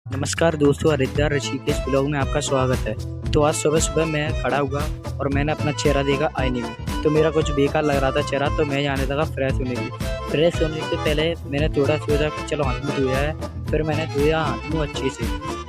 नमस्कार दोस्तों, हरिद्वार ऋषिकेश ब्लॉग में आपका स्वागत है। तो आज सुबह सुबह मैं खड़ा हुआ और मैंने अपना चेहरा देखा आईने में। तो मेरा कुछ बेकार लग रहा था चेहरा, तो मैं जाने लगा फ्रेश होने के लिए। फ्रेश होने से पहले मैंने थोड़ा सोचा कि चलो हाथ मुँह धोया है। फिर मैंने धोया हाथ मुँह अच्छे से।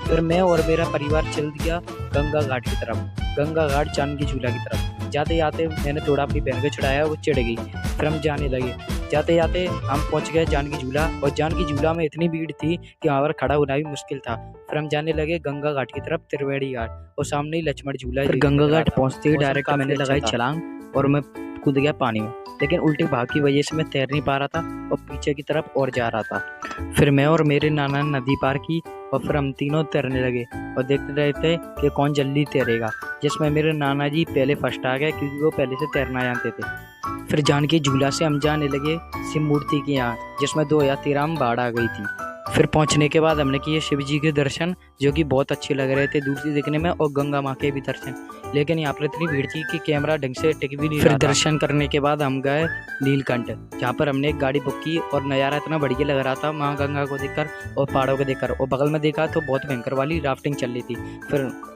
फिर मैं और मेरा परिवार चल दिया गंगा घाट की तरफ, गंगा घाट जानकी झूला की तरफ। जाते जाते मैंने थोड़ा अपनी बहन को चढ़ाया, वो चिढ़ गई। फिर हम जाने लगे। जाते जाते हम पहुंच गए जानकी झूला, और जानकी झूला में इतनी भीड़ थी कि वहाँ पर खड़ा होना भी मुश्किल था। फिर हम जाने लगे गंगा घाट की तरफ, त्रिवेणी घाट, और सामने ही लक्ष्मण झूला। फिर गंगा घाट पहुंचते ही डायरेक्ट मैंने लगाई छलांग और मैं कूद गया पानी में। लेकिन उल्टे भाग की वजह से मैं तैर नहीं पा रहा था और पीछे की तरफ और जा रहा था। फिर मैं और मेरे नाना ने नदी पार की और फिर हम तीनों तैरने लगे और देखते रहे थे कि कौन जल्दी तैरेगा, जिसमें मेरे नाना जी पहले फर्स्ट आ गए क्योंकि वो पहले से तैरना जानते थे। फिर जानकी झूला से हम जाने लगे शिव मूर्ति के यहाँ, जिसमें 2013 में बाढ़ आ गई थी। फिर पहुंचने के बाद हमने किए शिव जी के दर्शन, जो कि बहुत अच्छे लग रहे थे दूर से देखने में, और गंगा माँ के भी दर्शन। लेकिन यहाँ पर इतनी भीड़ थी कि कैमरा ढंग से टिक भी नहीं रहा था। फिर दर्शन करने के बाद हम गए नीलकंठ, जहाँ पर हमने एक गाड़ी बुक की, और नज़ारा इतना बढ़िया लग रहा था माँ गंगा को देखकर और पहाड़ों को देखकर। और बगल में देखा तो बहुत भयंकर वाली राफ्टिंग चल रही थी।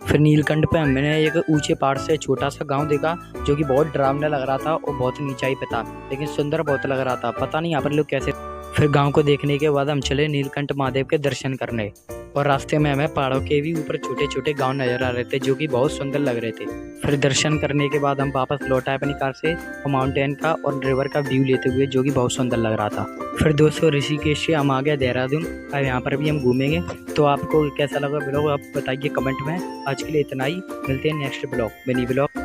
फिर नीलकंठ पे हमने एक ऊंचे पहाड़ से छोटा सा गांव देखा, जो कि बहुत डरावना लग रहा था और बहुत ऊंचाई पे था, लेकिन सुंदर बहुत लग रहा था। पता नहीं यहाँ पर लोग कैसे। फिर गांव को देखने के बाद हम चले नीलकंठ महादेव के दर्शन करने, और रास्ते में हमें पहाड़ों के भी ऊपर छोटे छोटे गांव नजर आ रहे थे, जो कि बहुत सुंदर लग रहे थे। फिर दर्शन करने के बाद हम वापस लौट आए अपनी कार से, और माउंटेन का और रिवर का व्यू लेते हुए, जो कि बहुत सुंदर लग रहा था। फिर दोस्तों ऋषिकेश से हम आ गए देहरादून, अब यहाँ पर भी हम घूमेंगे। तो आपको कैसा लगा ब्लॉग आप बताइए कमेंट में। आज के लिए इतना ही, मिलते हैं नेक्स्ट ब्लॉग, मिनी ब्लॉग।